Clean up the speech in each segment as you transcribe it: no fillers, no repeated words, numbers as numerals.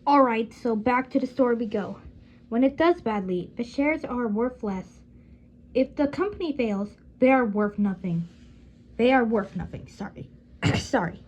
Alright, so back to the story we go. When it does badly, the shares are worth less. If the company fails, they are worth nothing. They are worth nothing, sorry. Sorry.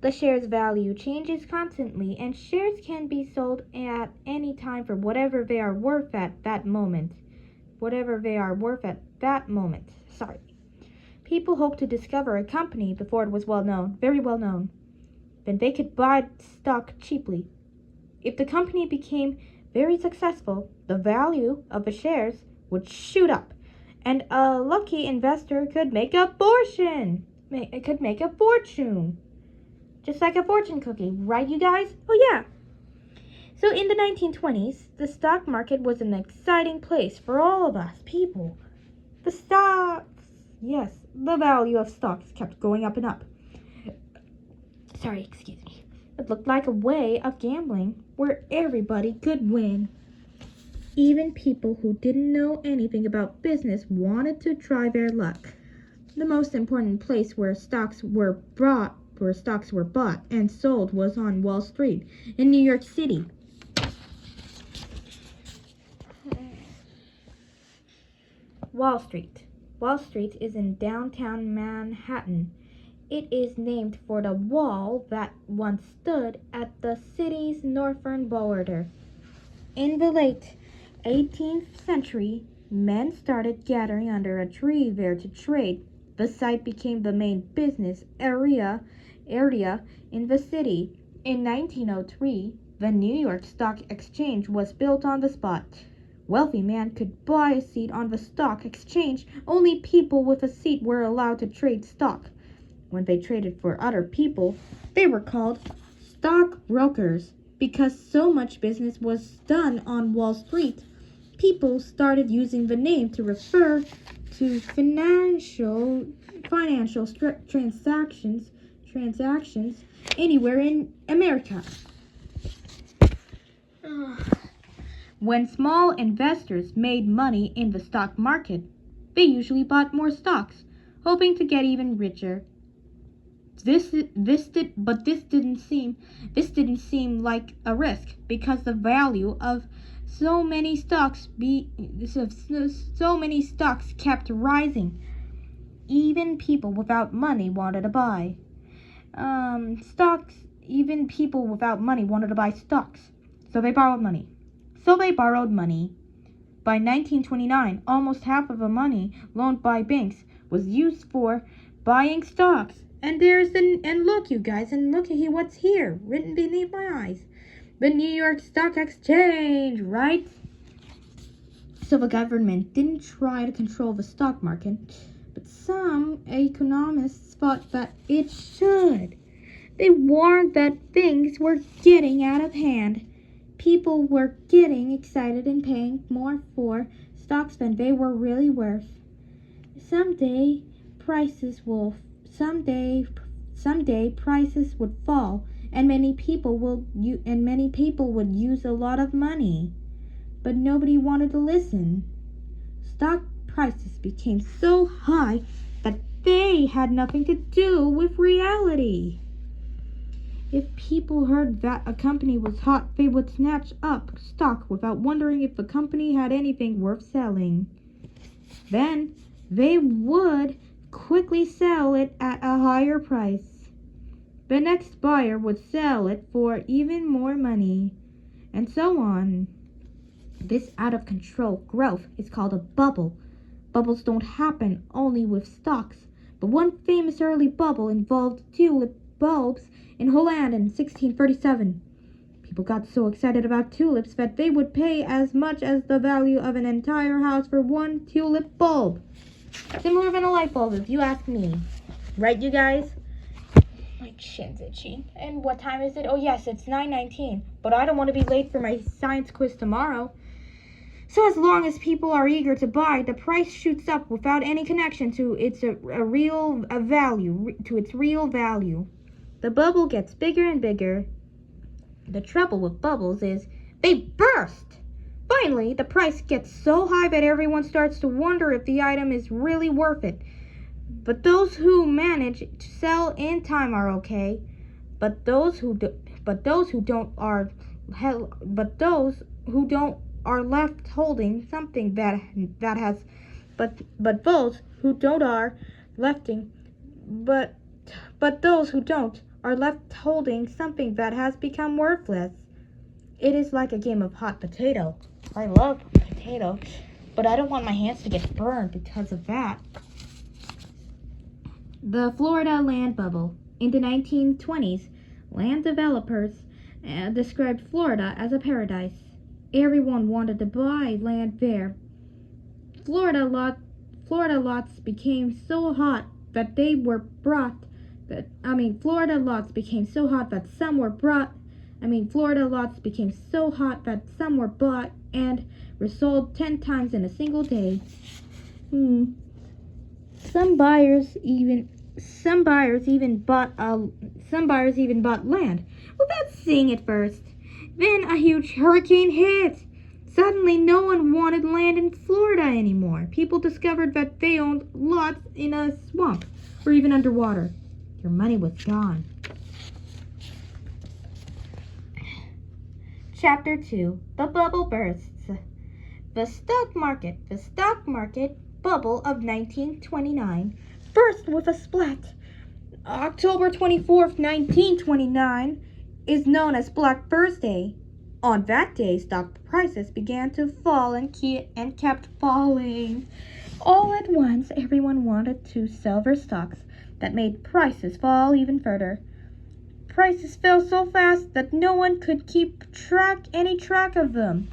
The share's value changes constantly, and shares can be sold at any time for whatever they are worth at that moment. Whatever they are worth at that moment. Sorry. People hope to discover a company before it was well known, very well known. Then they could buy stock cheaply. If the company became very successful, the value of the shares would shoot up, and a lucky investor could make a fortune. It could make a fortune. Just like a fortune cookie, right, you guys? Oh, yeah. So in the 1920s, the stock market was an exciting place for all of us people. The value of stocks kept going up and up. Sorry, excuse me. It looked like a way of gambling where everybody could win. Even people who didn't know anything about business wanted to try their luck. The most important place where stocks were bought and sold was on Wall Street in New York City. Wall Street. Wall Street is in downtown Manhattan. It is named for the wall that once stood at the city's northern border. In the late 18th century, men started gathering under a tree there to trade. The site became the main business area in the city. In 1903, the New York Stock Exchange was built on the spot. Wealthy men could buy a seat on the stock exchange. Only people with a seat were allowed to trade stock. When they traded for other people, they were called stockbrokers. Because so much business was done on Wall Street, people started using the name to refer to financial transactions anywhere in America. When small investors made money in the stock market, they usually bought more stocks, hoping to get even richer. This didn't seem like a risk because the value of so many stocks kept rising. Even people without money wanted to buy stocks. Even people without money wanted to buy stocks, so they borrowed money. By 1929, almost half of the money loaned by banks was used for buying stocks. And look, you guys, and look at what's here, written beneath my eyes. The New York Stock Exchange, right? So the government didn't try to control the stock market, but some economists thought that it should. They warned that things were getting out of hand. People were getting excited and paying more for stocks than they were really worth. Someday prices would fall, and many people would use a lot of money. But nobody wanted to listen. Stock prices became so high that they had nothing to do with reality. If people heard that a company was hot, they would snatch up stock without wondering if the company had anything worth selling. Then they would quickly sell it at a higher price. The next buyer would sell it for even more money, and so on. This out-of-control growth is called a bubble. Bubbles don't happen only with stocks, but one famous early bubble involved tulip bulbs in Holland in 1637. People got so excited about tulips that they would pay as much as the value of an entire house for one tulip bulb. Similar than a light bulb, if you ask me. Right, you guys? My chin's itchy. And what time is it? Oh, yes, it's 9:19. But I don't want to be late for my science quiz tomorrow. So as long as people are eager to buy, the price shoots up without any connection to its real value. The bubble gets bigger and bigger. The trouble with bubbles is they burst. Finally, the price gets so high that everyone starts to wonder if the item is really worth it. But those who manage to sell in time are okay. But those who don't are those who don't are left holding something that has but those who don't are lefting but those who don't are left holding something that has become worthless. It is like a game of hot potato. I love potato, but I don't want my hands to get burned because of that. The Florida land bubble. In the 1920s, land developers described Florida as a paradise. Everyone wanted to buy land there. Florida lots became so hot that they were brought. Florida lots became so hot that some were brought. Florida lots became so hot that some were bought and were sold 10 times in a single day. Some buyers even bought land without seeing it first. Then a huge hurricane hit. Suddenly, no one wanted land in Florida anymore. People discovered that they owned lots in a swamp or even underwater. Your money was gone. Chapter 2. The Bubble Bursts. The stock market bubble of 1929 burst with a splat. October 24th, 1929 is known as Black Thursday. On that day, stock prices began to fall and kept falling. All at once, everyone wanted to sell their stocks. That made prices fall even further. Prices fell so fast that no one could keep any track of them.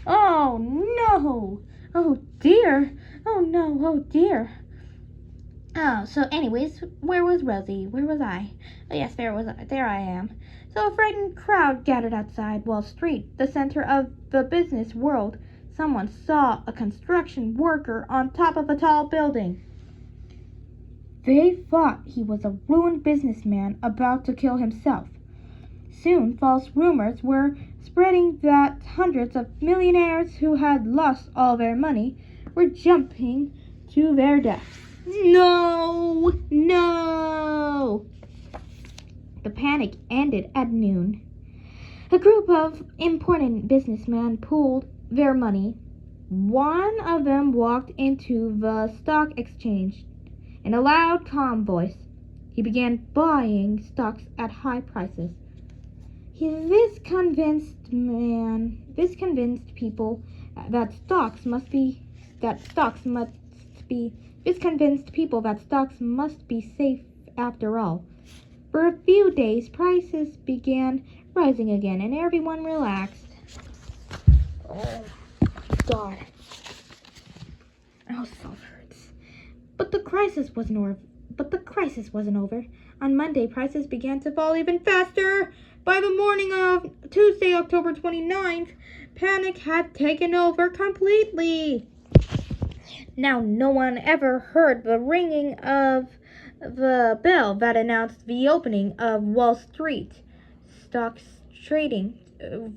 Oh no! Oh dear! Oh no! Oh dear! Oh, so anyways, where was Rosie? Where was I? Oh yes, there I am. So a frightened crowd gathered outside Wall Street, the center of the business world. Someone saw a construction worker on top of a tall building. They thought he was a ruined businessman about to kill himself. Soon, false rumors were spreading that hundreds of millionaires who had lost all their money were jumping to their deaths. No! No! The panic ended at noon. A group of important businessmen pooled their money. One of them walked into the stock exchange. In a loud, calm voice, he began buying stocks at high prices. This convinced people that stocks must be safe after all. For a few days, prices began rising again, and everyone relaxed. Oh, God. Oh, so hurts. But the crisis wasn't over. On Monday, prices began to fall even faster. By the morning of Tuesday, October 29th, panic had taken over completely. Now, no one ever heard the ringing of the bell that announced the opening of Wall Street stock trading. No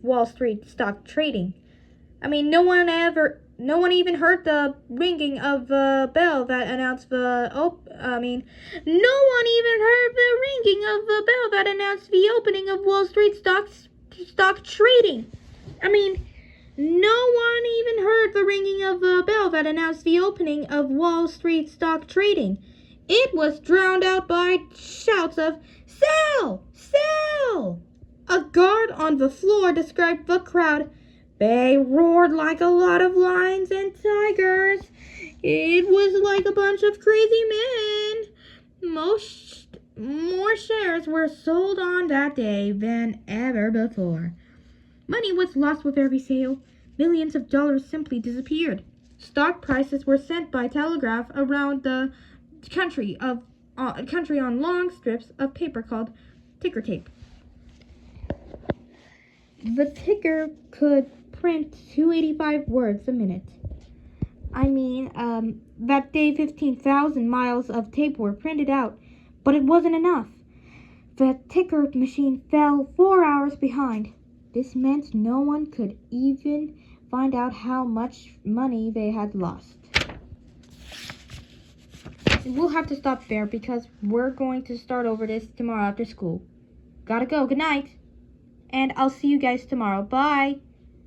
one even heard the ringing of the bell that announced the opening of Wall Street stock trading. No one even heard the ringing of the bell that announced the opening of Wall Street stock trading. It was drowned out by shouts of "Sell! Sell!" A guard on the floor described the crowd. They roared like a lot of lions and tigers. It was like a bunch of crazy men. More shares were sold on that day than ever before. Money was lost with every sale. Millions of dollars simply disappeared. Stock prices were sent by telegraph around the country on long strips of paper called ticker tape. The ticker could print 285 words a minute. That day 15,000 miles of tape were printed out, but it wasn't enough. The ticker machine fell 4 hours behind. This meant no one could even find out how much money they had lost. We'll have to stop there because we're going to start over this tomorrow after school. Gotta go. Good night. and I'll see you guys tomorrow. Bye.